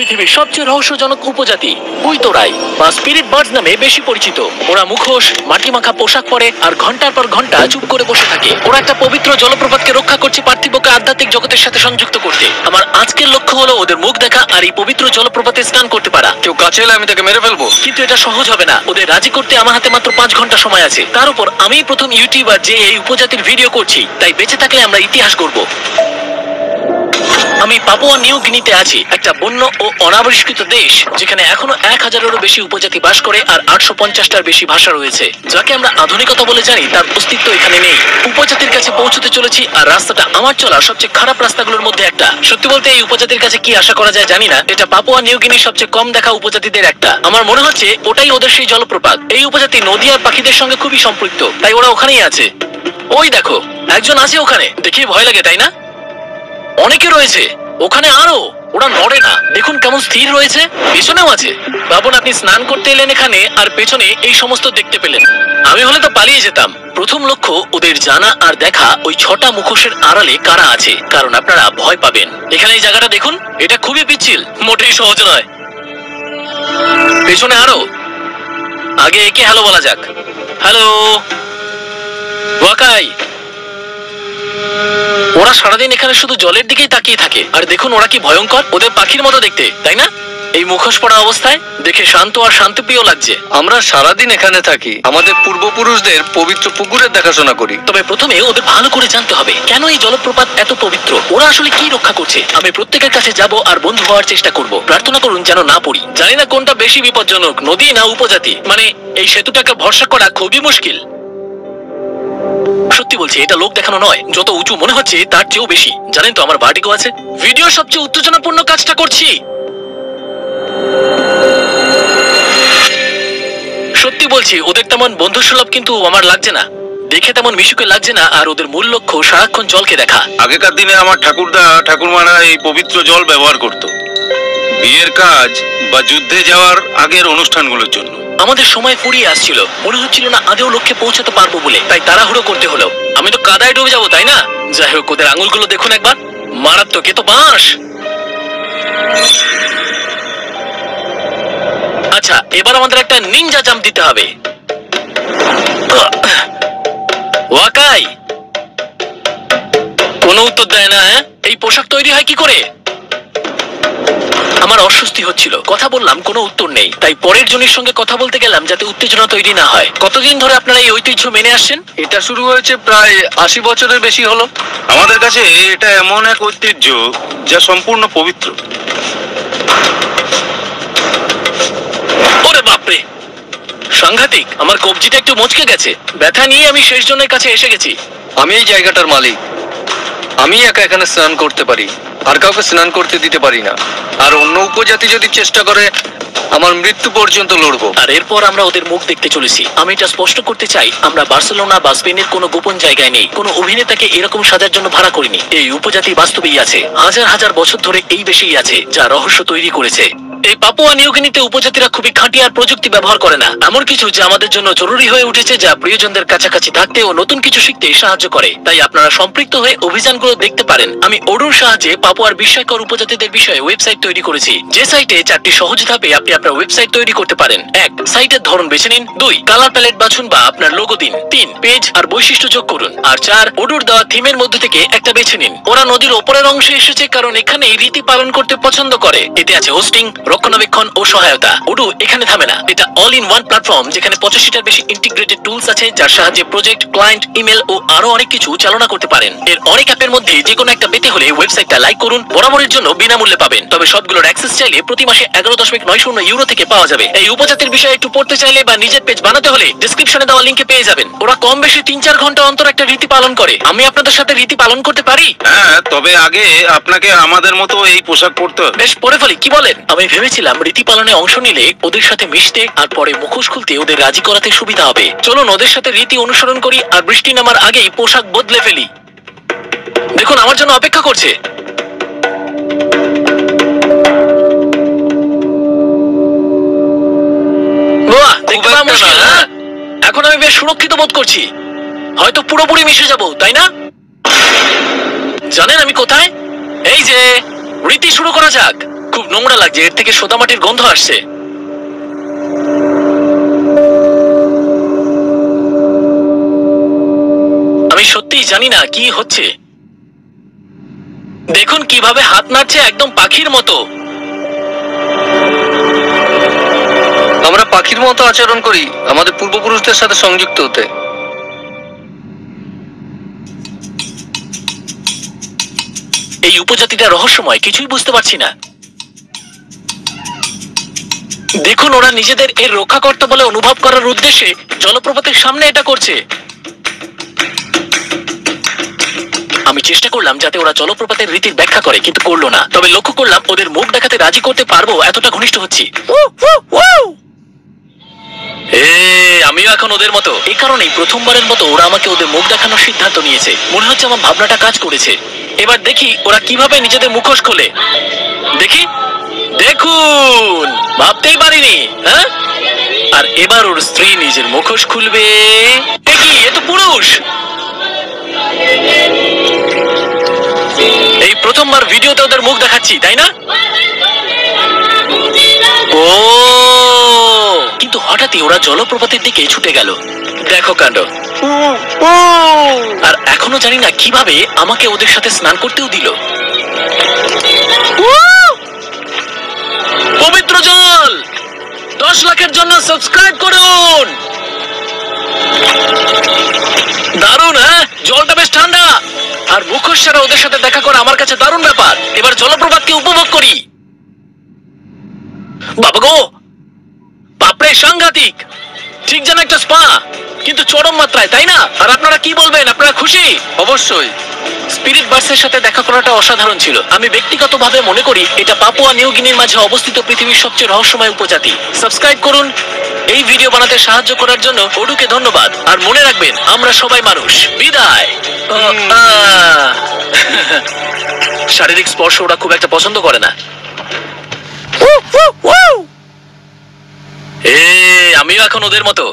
পৃথিবীর সবচেয়ে রহস্যজনক উপজাতি বুইতোরাই বা স্পিরিট বার্ডস নামে বেশি পরিচিত। ওরা মুখোশ, মাটি মাখা পোশাক পরে আর ঘন্টার পর ঘন্টা চুপ করে বসে থাকে। ওরা একটা পবিত্র জলপ্রপাতকে রক্ষা করছে পার্থিবকে আধ্যাত্মিক জগতের সাথে সংযুক্ত করতে। আমার আজকের লক্ষ্য হলো ওদের মুখ দেখা আর এই পবিত্র জলপ্রপাতে স্নান করতে পারা। কেউ কাছে এলে আমি তাকে মেরে ফেলবো, কিন্তু এটা সহজ হবে না। ওদের রাজি করতে আমার হাতে মাত্র 5 ঘন্টা সময় আছে। তার উপর আমি প্রথম ইউটিউবার যে এই উপজাতির ভিডিও করছি, তাই বেঁচে থাকলে আমরা ইতিহাস গড়ব। আমি পাপুয়া নিউ গিনিতে আছি, একটা বন্য ও অনাবিষ্কৃত দেশ যেখানে এখনো 1000-এরও বেশি উপজাতি বাস করে আর 850টার বেশি ভাষা রয়েছে। যাকে আমরা আধুনিকতা বলে জানি তার অস্তিত্ব এখানে নেই। উপজাতির কাছে পৌঁছতে চলেছি আর রাস্তাটা আমার চলা সবচেয়ে খারাপ রাস্তাগুলোর মধ্যে একটা। সত্যি বলতে এই উপজাতির কাছে কি আশা করা যায় জানি না। এটা পাপুয়া নিউ গিনির সবচেয়ে কম দেখা উপজাতিদের একটা। আমার মনে হচ্ছে ওটাই ওদের সেই জলপ্রপাত। এই উপজাতি নদী আর পাখিদের সঙ্গে খুবই সম্পৃক্ত, তাই ওরা ওখানেই আছে। ওই দেখো, একজন আছে ওখানে, দেখে ভয় লাগে তাই না? অনেকে রয়েছে ওখানে আরো, ওরা নড়ে না। দেখুন কেমন স্থির রয়েছে। পেছনেও আছে। ভাবুন আপনি স্নান করতে এলেন এখানে আর পেছনে এই সমস্ত দেখতে পেলেন। আমি হলে তো পালিয়ে যেতাম। প্রথম লক্ষ্য ওদের জানা আর দেখা ওই 6টা মুখোশের আড়ালে কারা আছে, কারণ আপনারা ভয় পাবেন। এখানে এই জায়গাটা দেখুন, এটা খুবই পিচ্ছিল, মোটেই সহজ নয়। পেছনে আরো। আগে একে হ্যালো বলা যাক। হ্যালো ওয়াকাই। ওরা সারাদিন এখানে শুধু জলের দিকেই তাকিয়ে থাকে। আর দেখুন ওরা কি ভয়ঙ্কর, ওদের পাখির মতো দেখতে, তাই না? এই মুখোশ পরা অবস্থায় দেখে শান্ত আর শান্তিপ্রিয় লাগছে। আমরা সারাদিন এখানে থাকি, আমাদের পূর্বপুরুষদের পবিত্র পুকুরের দেখাশোনা করি। তবে প্রথমে ওদের ভালো করে জানতে হবে কেন এই জলপ্রপাত এত পবিত্র, ওরা আসলে কি রক্ষা করছে। আমি প্রত্যেকের কাছে যাব আর বন্ধু হওয়ার চেষ্টা করব। প্রার্থনা করুন যেন না পড়ি। জানি না কোনটা বেশি বিপজ্জনক, নদী না উপজাতি। মানে এই সেতুটাকে ভরসা করা খুবই মুশকিল। সত্যি বলছি, এটা লোক দেখানো নয়। যত উঁচু মনে হচ্ছে তার চেয়েও বেশি। জানেন তো আমার ভার্টিগো আছে। ভিডিওর সবচেয়ে উত্তেজনাপূর্ণ কাজটা করছি। সত্যি বলছি, ওদের তেমন বন্ধুসুলভ কিন্তু আমার লাগছে না। দেখে তেমন মিশুকে লাগছে না। আর ওদের মূল লক্ষ্য সারাক্ষণ জলকে দেখা। আগেকার দিনে আমার ঠাকুরদা ঠাকুরমারা এই পবিত্র জল ব্যবহার করত বিয়ের কাজ বা যুদ্ধে যাওয়ার আগের অনুষ্ঠানগুলোর জন্য। আমাদের সময় ফুরিয়ে আসছিল, মনে হচ্ছিল না আদেও লক্ষ্যে পৌঁছাতে পারবো বলে, তাই তাড়াহুড়ো করতে হলো। আমি তো কাদায় ডুবে যাবো, তাই না? যাই হোক, ওদের আঙুলগুলো দেখুন একবার, মারাত্মক। এ তো বাঁশ। আচ্ছা, এবার আমাদের একটা নিনজা জাম্প দিতে হবে। ওয়াকাই কোনো উত্তর দেয় না। এই পোশাক তৈরি হয় কি করে? আমার অস্বস্তি হচ্ছিল, কথা বললাম, কোনো উত্তর নেই। তাই পরের জনের সঙ্গে কথা বলতে গেলাম যাতে উত্তেজনা তৈরি না হয়। কতদিন ধরে আপনারা এই ঐতিহ্য মেনে আসছেন? এটা শুরু হয়েছে প্রায় 80 বছরের বেশি হলো। আমাদের কাছে এটা এমন এক ঐতিহ্য যা সম্পূর্ণ পবিত্র। ওরে বাপরে, সাংঘাতিক। আমার কবজিটা একটু মচকে গেছে। ব্যথা নিয়ে আমি শেষ জনের কাছে এসে গেছি। আমি এই জায়গাটার মালিক। আমি একা এখানে স্নান করতে পারি, আর কাউকে স্নান করতে দিতে পারি না। আর অন্য উপজাতি যদি চেষ্টা করে, আমার মৃত্যু পর্যন্ত লড়বো। আর এরপর আমরা ওদের মুখ দেখতে চলেছি। আমি এটা স্পষ্ট করতে চাই, আমরা বার্সেলোনা বা স্পেনের কোনো গোপন জায়গায় নেই। কোনো অভিনেতাকে এরকম সাজার জন্য ভাড়া করিনি। এই উপজাতি বাস্তবেই আছে, হাজার হাজার বছর ধরে এই দেশেই আছে, যা রহস্য তৈরি করেছে। এই পাপুয়া নিউ গিনিতে উপজাতিরা খুবই খাঁটি আর প্রযুক্তি ব্যবহার করে না। এমন কিছু যা আমাদের জন্য জরুরি হয়ে উঠেছে, যা প্রিয়জনদের কাছাকাছি থাকতে ও নতুন কিছু শিখতে সাহায্য করে। তাই আপনারা সম্পৃক্ত হয়ে অভিযানগুলো দেখতে পারেন। আমি ওডুর সাহায্যে পাপুয়ার বিস্ময়কর উপজাতিদের বিষয়ে ওয়েবসাইট তৈরি করেছি, যে সাইটে 4টি সহজ ধাপে আপনি আপনার ওয়েবসাইট তৈরি করতে পারেন। 1. সাইটের ধরন বেছে নিন। 2. কালার প্যালেট বাছুন বা আপনার লোগো দিন। 3. পেজ আর বৈশিষ্ট্য যোগ করুন। আর 4. ওডুর দেওয়া থিমের মধ্যে থেকে একটা বেছে নিন। ওরা নদীর ওপরের অংশে এসেছে কারণ এখানেই রীতি পালন করতে পছন্দ করে। এতে আছে হোস্টিং, রক্ষণাবেক্ষণ ও সহায়তা। ওডু এখানে থামে না। এটা অল ইন ওয়ান প্ল্যাটফর্ম যেখানে 85টার বেশি ইন্টিগ্রেটেড টুলস আছে, যার সাহায্যে প্রজেক্ট, ক্লায়েন্ট, ইমেল ও আরো অনেক কিছু চালনা করতে পারেন। এর অনেক অ্যাপের মধ্যে যে কোনো একটা পেতে হলে ওয়েবসাইটটা লাইক করুন। বরাবরের জন্য বিনামূল্যে পাবেন। তবে সবগুলোর অ্যাক্সেস চাইলে প্রতি মাসে 11.90 ইউরো থেকে পাওয়া যাবে। এই উপজাতির বিষয়ে একটু পড়তে চাইলে বা নিজের পেজ বানাতে হলে ডেসক্রিপশনে দেওয়া লিংকে পেয়ে যাবেন। ওরা কম বেশি 3-4 ঘন্টা অন্তর একটা রীতি পালন করে। আমি আপনাদের সাথে রীতি পালন করতে পারি? হ্যাঁ, তবে আগে আপনাকে আমাদের মতো এই পোশাক পরতে হবে। বেশ, পরে ফেলি, কি বলেন? আমি ভেবেছিলাম রীতি পালনে অংশ নিলে ওদের সাথে মিশতে আর পরে মুখোশ খুলতে ওদের রাজি করাতে সুবিধা হবে। চলুন ওদের সাথে রীতি অনুসরণ করি আর বৃষ্টি নামার আগেই পোশাক বদলে ফেলি। দেখুন আমার জন্য অপেক্ষা করছে। বাহ, দেখতে পাওয়া মুশকিল, হ্যাঁ? এখন আমি বেশ সুরক্ষিত বোধ করছি। হয়তো পুরোপুরি মিশে যাব, তাই না? জানেন আমি কোথায়? এই যে, রীতি শুরু করা যাক। খুব নোংরা লাগছে, এর থেকে সোদামাটির গন্ধ আসছে। আমি সত্যিই জানি না কি হচ্ছে। দেখুন কিভাবে হাত নাড়ছে, একদম পাখির মতো। আমরা পাখির মতো আচরণ করি আমাদের পূর্বপুরুষদের সাথে সংযুক্ত হতে। এই উপজাতিটা রহস্যময়, কিছুই বুঝতে পারছি না। দেখুন ওরা নিজেদের এর রক্ষাকর্তা বলে অনুভব করার উদ্দেশ্যে জলপ্রপাতের সামনে এটা করছে। আমি চেষ্টা করলাম যাতে ওরা জলপ্রপাতের রীতির ব্যাখ্যা করে, কিন্তু করলো না। তবে লক্ষ্য করলাম ওদের মুখ দেখাতে রাজি করতে পারবো এতটা ঘনিষ্ঠ হচ্ছি। আমিও এখন ওদের মতো। এই কারণেই প্রথমবারের মতো ওরা আমাকে ওদের মুখ দেখানোর সিদ্ধান্ত নিয়েছে। মনে হচ্ছে আমার ভাবনাটা কাজ করেছে। এবার দেখি ওরা কিভাবে নিজেদের মুখোশ খোলে। দেখি, দেখুন, ভাবতেই পারিনি। হ্যাঁ, আর এবার ওর স্ত্রী নিজের মুখোশ খুলবে। এ কি, এ তো পুরুষ। এই প্রথমবার ভিডিওতে ওদের মুখ দেখাচ্ছি, তাই না? ও, কিন্তু হঠাৎই ওরা জলপ্রপাতের দিকে ছুটে গেল। দেখো কাণ্ড। আর এখনো জানি না কিভাবে আমাকে ওদের সাথে স্নান করতেও দিল। পবিত্র জল 10 লাখের জন্য সাবস্ক্রাইব করুন। দারুণ, হ্যাঁ, জলটা বেশ ঠান্ডা। আর মুখোশ ছাড়া ওদের সাথে দেখা করা আমার কাছে দারুণ ব্যাপার। এবার জলপ্রপাতকে উপভোগ করি। বাবা গো, বাপরে, সাংঘাতিক। ঠিক যেন একটা স্পা, কিন্তু চরম মাত্রায়, তাই না? আর আপনারা কি বলবেন? আপনারা খুশি? অবশ্যই। স্পিরিট বার্ডসের সাথে দেখা করাটা অসাধারণ ছিল। আমি ব্যক্তিগতভাবে মনে করি এটা পাপুয়া নিউ গিনির মাঝে অবস্থিত পৃথিবীর সবচেয়ে রহস্যময় উপজাতি। সাবস্ক্রাইব করুন। এই ভিডিও বানাতে সাহায্য করার জন্য ওডুকে ধন্যবাদ। আর মনে রাখবেন, আমরা সবাই মানুষ। বিদায়। শারীরিক স্পর্শ ওরা খুব একটা পছন্দ করে না। আমিও এখন ওদের মতো।